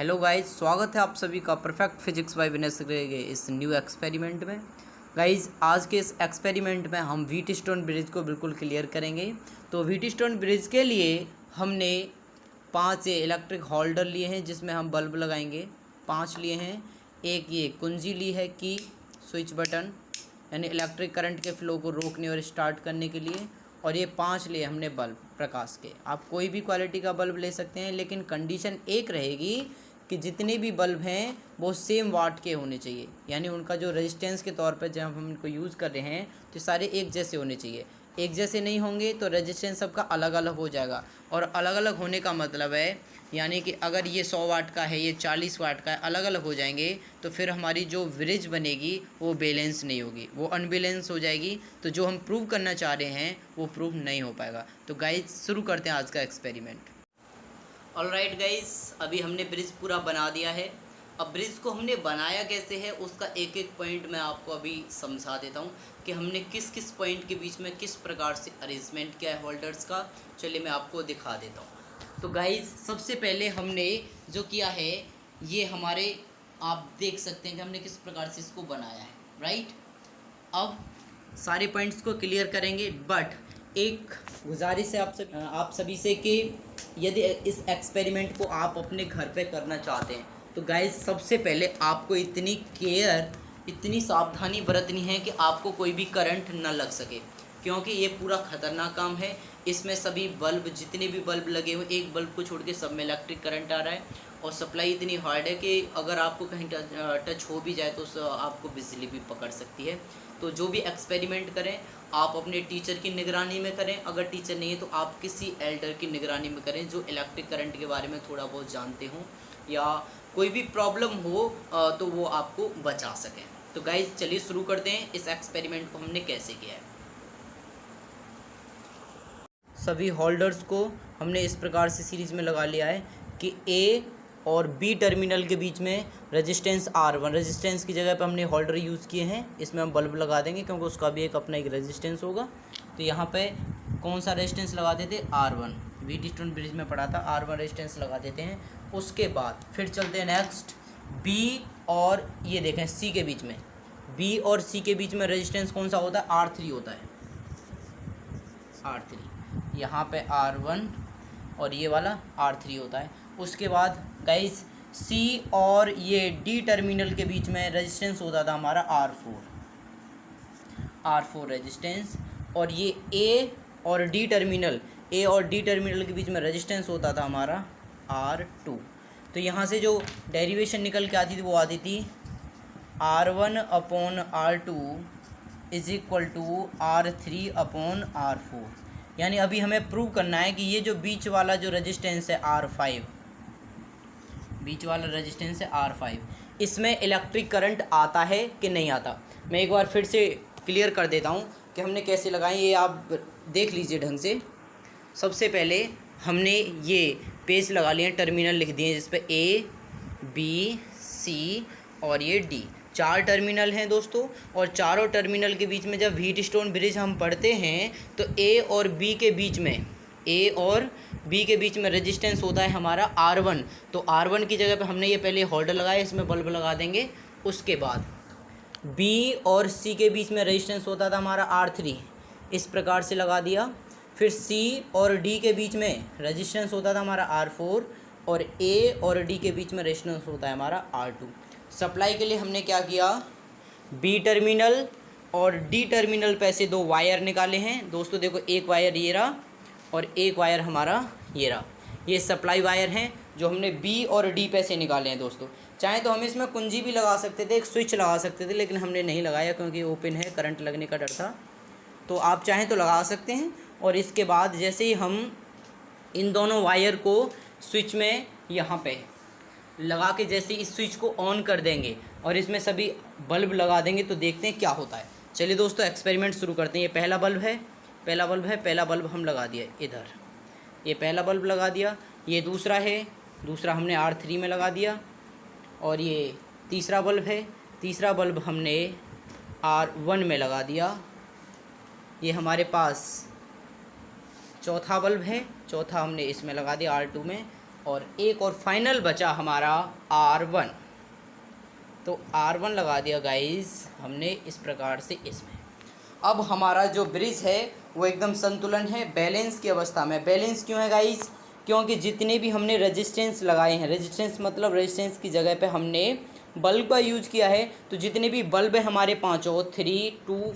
Hello guys, स्वागत है आप सभी का परफेक्ट फिजिक्स बाय विनय के इस न्यू एक्सपेरिमेंट में। गाइज, आज के इस एक्सपेरिमेंट में हम व्हीटस्टोन ब्रिज को बिल्कुल क्लियर करेंगे। तो व्हीटस्टोन ब्रिज के लिए हमने 5 इलेक्ट्रिक होल्डर लिए हैं जिसमें हम बल्ब लगाएंगे। 5 लिए हैं। एक ये कुंजी ली है की स्विच बटन, यानी इलेक्ट्रिक करंट के फ्लो को रोकने और स्टार्ट करने के लिए। और ये 5 लिए हमने बल्ब प्रकाश के। आप कोई भी क्वालिटी का बल्ब ले सकते हैं, लेकिन कंडीशन एक रहेगी कि जितने भी बल्ब हैं वो सेम वाट के होने चाहिए, यानी उनका जो रेजिस्टेंस के तौर पर जब हम इनको यूज़ कर रहे हैं तो सारे एक जैसे होने चाहिए। एक जैसे नहीं होंगे तो रेजिस्टेंस सबका अलग अलग हो जाएगा। और अलग अलग होने का मतलब है, यानी कि अगर ये 100 वाट का है, ये 40 वाट का है, अलग अलग हो जाएंगे तो फिर हमारी जो ब्रिज बनेगी वो बैलेंस नहीं होगी, वो अनबैलेंस हो जाएगी। तो जो हम प्रूव करना चाह रहे हैं वो प्रूव नहीं हो पाएगा। तो गाइज, शुरू करते हैं आज का एक्सपेरिमेंट। ऑलराइट गाइज, अभी हमने ब्रिज पूरा बना दिया है। अब ब्रिज को हमने बनाया कैसे है उसका एक एक पॉइंट मैं आपको अभी समझा देता हूँ कि हमने किस किस पॉइंट के बीच में किस प्रकार से अरेंजमेंट किया है होल्डर्स का। चलिए मैं आपको दिखा देता हूँ। तो गाइज, सबसे पहले हमने जो किया है, ये हमारे आप देख सकते हैं कि हमने किस प्रकार से इसको बनाया है, राइट। अब सारे पॉइंट्स को क्लियर करेंगे, बट एक गुजारिश है आप सभी से कि यदि इस एक्सपेरिमेंट को आप अपने घर पे करना चाहते हैं तो गाइज, सबसे पहले आपको इतनी केयर, इतनी सावधानी बरतनी है कि आपको कोई भी करंट न लग सके, क्योंकि ये पूरा ख़तरनाक काम है। इसमें सभी बल्ब, जितने भी बल्ब लगे हुए, एक बल्ब को छोड़ के सब में इलेक्ट्रिक करंट आ रहा है। और सप्लाई इतनी हार्ड है कि अगर आपको कहीं टच हो भी जाए तो आपको बिजली भी पकड़ सकती है। तो जो भी एक्सपेरिमेंट करें आप अपने टीचर की निगरानी में करें। अगर टीचर नहीं है तो आप किसी एल्डर की निगरानी में करें जो इलेक्ट्रिक करंट के बारे में थोड़ा बहुत जानते हों, या कोई भी प्रॉब्लम हो तो वो आपको बचा सकें। तो गाइज, चलिए शुरू करते हैं इस एक्सपेरिमेंट को हमने कैसे किया है। सभी होल्डर्स को हमने इस प्रकार से सीरीज़ में लगा लिया है कि ए और बी टर्मिनल के बीच में रेजिस्टेंस R1, रेजिस्टेंस की जगह पर हमने होल्डर यूज़ किए हैं। इसमें हम बल्ब लगा देंगे क्योंकि उसका भी अपना एक रेजिस्टेंस होगा। तो यहाँ पे कौन सा रेजिस्टेंस लगा देते, R1। व्हीटस्टोन ब्रिज में पढ़ा था, R1 रेजिस्टेंस लगा देते हैं। उसके बाद फिर चलते हैं नेक्स्ट, बी और ये देखें सी के बीच में, बी और सी के बीच में रेजिस्टेंस कौन सा होता है, R3 होता है, R3। यहाँ पे R1 और ये वाला R3 होता है। उसके बाद गाइस, सी और ये डी टर्मिनल के बीच में रेजिस्टेंस होता था हमारा R4 रेजिस्टेंस। और ये ए और डी टर्मिनल के बीच में रेजिस्टेंस होता था हमारा R2। तो यहाँ से जो डेरिवेशन निकल के आती थी वो आती थी R1/R2 is equal to R3/R4। यानी अभी हमें प्रूव करना है कि ये जो बीच वाला जो रेजिस्टेंस है R5, बीच वाला रेजिस्टेंस है R5, इसमें इलेक्ट्रिक करंट आता है कि नहीं आता। मैं एक बार फिर से क्लियर कर देता हूँ कि हमने कैसे लगाए, ये आप देख लीजिए ढंग से। सबसे पहले हमने ये पेज लगा लिए, टर्मिनल लिख दिए जिस पे A, B, C और ये D, 4 टर्मिनल हैं दोस्तों। और चारों टर्मिनल के बीच में जब व्हीटस्टोन ब्रिज हम पढ़ते हैं तो A और B के बीच में रेजिस्टेंस होता है हमारा R1। तो R1 की जगह पे हमने ये पहले होल्डर लगाया, इसमें बल्ब लगा देंगे। उसके बाद B और C के बीच में रेजिस्टेंस होता था हमारा R3, इस प्रकार से लगा दिया। फिर C और D के बीच में रेजिस्टेंस होता था हमारा R4, और A और D के बीच में रेजिस्टेंस होता है हमारा R2। सप्लाई के लिए हमने क्या किया, B टर्मिनल और D टर्मिनल पे से 2 वायर निकाले हैं दोस्तों। देखो, एक वायर ये रहा और एक वायर हमारा ये रहा। ये सप्लाई वायर हैं जो हमने B और D पे से निकाले हैं दोस्तों। चाहे तो हम इसमें कुंजी भी लगा सकते थे, एक स्विच लगा सकते थे, लेकिन हमने नहीं लगाया क्योंकि ओपन है, करंट लगने का डर था। तो आप चाहें तो लगा सकते हैं। और इसके बाद जैसे ही हम इन दोनों वायर को स्विच में यहाँ पे लगा के जैसे इस स्विच को ऑन कर देंगे और इसमें सभी बल्ब लगा देंगे तो देखते हैं क्या होता है। चलिए दोस्तों, एक्सपेरिमेंट शुरू करते हैं। ये पहला बल्ब है, पहला बल्ब हम लगा दिया इधर, ये पहला बल्ब लगा दिया। ये दूसरा है, दूसरा हमने R3 में लगा दिया। और ये तीसरा बल्ब है, तीसरा बल्ब हमने R1 में लगा दिया। ये हमारे पास चौथा बल्ब है, चौथा हमने इसमें लगा दिया R2 में। और एक और फाइनल बचा हमारा R1। तो R1 लगा दिया गाइस हमने इस प्रकार से इसमें। अब हमारा जो ब्रिज है वो एकदम संतुलन है, बैलेंस की अवस्था में। बैलेंस क्यों है गाइस? क्योंकि जितने भी हमने रेजिस्टेंस लगाए हैं, रेजिस्टेंस मतलब रेजिस्टेंस की जगह पे हमने बल्ब का यूज किया है, तो जितने भी बल्ब है हमारे पाँचों 3, 2,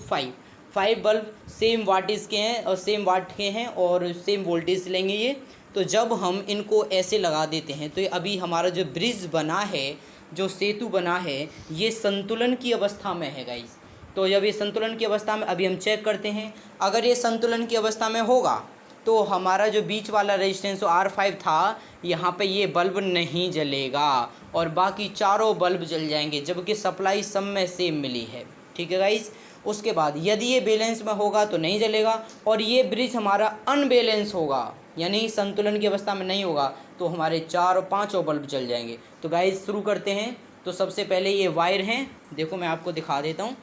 5 बल्ब सेम वाटेज के हैं और सेम वाट के हैं और सेम वोल्टेज लेंगे ये। तो जब हम इनको ऐसे लगा देते हैं तो अभी हमारा जो ब्रिज बना है, जो सेतु बना है, ये संतुलन की अवस्था में है गाइस। तो जब ये संतुलन की अवस्था में, अभी हम चेक करते हैं, अगर ये संतुलन की अवस्था में होगा तो हमारा जो बीच वाला रेजिस्टेंस R5 था, यहाँ पे ये बल्ब नहीं जलेगा और बाकी चारों बल्ब जल जाएंगे, जबकि सप्लाई सब में सेम मिली है। ठीक है गाइस। उसके बाद यदि ये बैलेंस में होगा तो नहीं जलेगा, और ये ब्रिज हमारा अनबैलेंस होगा यानी संतुलन की अवस्था में नहीं होगा तो हमारे चारों पाँचों बल्ब जल जाएंगे। तो गाइस शुरू करते हैं। तो सबसे पहले ये वायर हैं, देखो मैं आपको दिखा देता हूँ।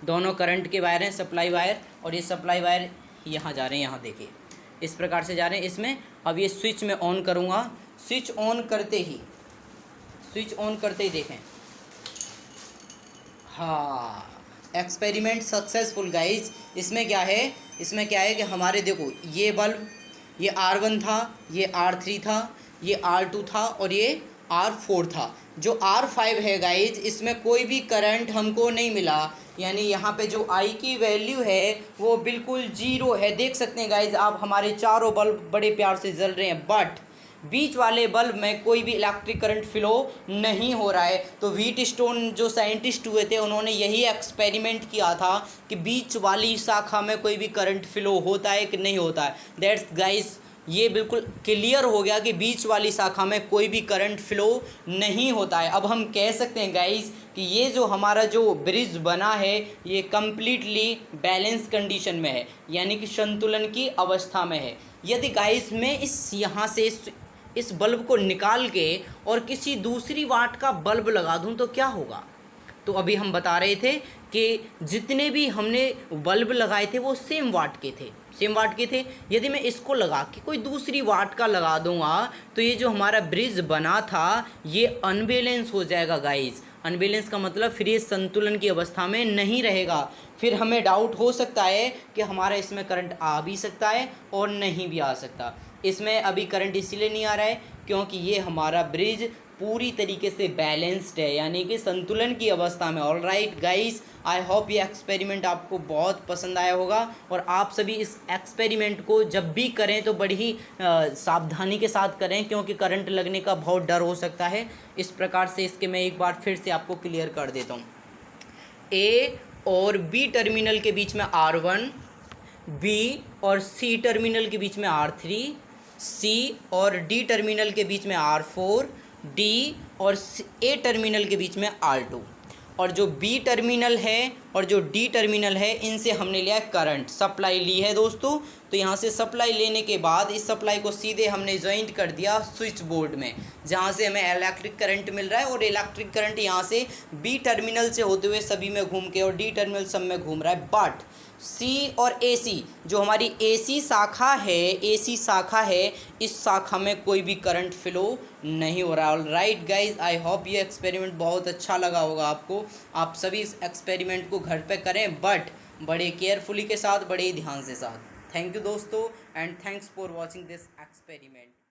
दोनों करंट के वायर हैं, सप्लाई वायर, और ये सप्लाई वायर यहाँ जा रहे हैं, यहाँ देखिए इस प्रकार से जा रहे हैं इसमें। अब ये स्विच में ऑन करूँगा, स्विच ऑन करते ही देखें, हाँ एक्सपेरिमेंट सक्सेसफुल गाइज। इसमें क्या है कि हमारे देखो ये बल्ब, ये R1 था, ये R3 था, ये R2 था और ये R4 था। जो R5 है गाइज, इसमें कोई भी करंट हमको नहीं मिला, यानी यहाँ पे जो I की वैल्यू है वो बिल्कुल 0 है। देख सकते हैं गाइज आप, हमारे चारों बल्ब बड़े प्यार से जल रहे हैं, बट बीच वाले बल्ब में कोई भी इलेक्ट्रिक करंट फ्लो नहीं हो रहा है। तो व्हीटस्टोन जो साइंटिस्ट हुए थे उन्होंने यही एक्सपेरिमेंट किया था कि बीच वाली शाखा में कोई भी करंट फ्लो होता है कि नहीं होता है। दैट्स गाइस, ये बिल्कुल क्लियर हो गया कि बीच वाली शाखा में कोई भी करंट फ्लो नहीं होता है। अब हम कह सकते हैं गाइस कि ये जो हमारा जो ब्रिज बना है ये कम्प्लीटली बैलेंस कंडीशन में है, यानी कि संतुलन की अवस्था में है। यदि गाइस मैं यहाँ से इस बल्ब को निकाल के और किसी दूसरी वाट का बल्ब लगा दूं तो क्या होगा? तो अभी हम बता रहे थे कि जितने भी हमने बल्ब लगाए थे वो सेम वाट के थे। यदि मैं इसको लगा के कोई दूसरी वाट का लगा दूंगा तो ये जो हमारा ब्रिज बना था ये अनबैलेंस हो जाएगा गाइस। अनबैलेंस का मतलब फिर ये संतुलन की अवस्था में नहीं रहेगा। फिर हमें डाउट हो सकता है कि हमारा इसमें करंट आ भी सकता है और नहीं भी आ सकता। इसमें अभी करंट इसीलिए नहीं आ रहा है क्योंकि ये हमारा ब्रिज पूरी तरीके से बैलेंस्ड है, यानी कि संतुलन की अवस्था में। All right guys, I hope ये एक्सपेरिमेंट आपको बहुत पसंद आया होगा और आप सभी इस एक्सपेरिमेंट को जब भी करें तो बड़ी ही सावधानी के साथ करें, क्योंकि करंट लगने का बहुत डर हो सकता है। इस प्रकार से इसके मैं एक बार फिर से आपको क्लियर कर देता हूँ। ए और बी टर्मिनल के बीच में R1, बी और सी टर्मिनल के बीच में R3, सी और डी टर्मिनल के बीच में R4, डी और ए टर्मिनल के बीच में R2। और जो बी टर्मिनल है और जो डी टर्मिनल है इनसे हमने लिया करंट, सप्लाई ली है दोस्तों। तो यहाँ से सप्लाई लेने के बाद इस सप्लाई को सीधे हमने ज्वाइंट कर दिया स्विच बोर्ड में, जहाँ से हमें इलेक्ट्रिक करंट मिल रहा है। और इलेक्ट्रिक करंट यहाँ से बी टर्मिनल से होते हुए सभी में घूम के और डी टर्मिनल सब में घूम रहा है। बट सी और AC जो हमारी AC शाखा है, इस शाखा में कोई भी करंट फ्लो नहीं हो रहा है। All right guys, I hope ये एक्सपेरिमेंट बहुत अच्छा लगा होगा आपको। आप सभी इस एक्सपेरिमेंट को घर पे करें, बट बड़े केयरफुली के साथ, बड़े ध्यान से साथ। थैंक यू दोस्तों, and thanks for watching this experiment.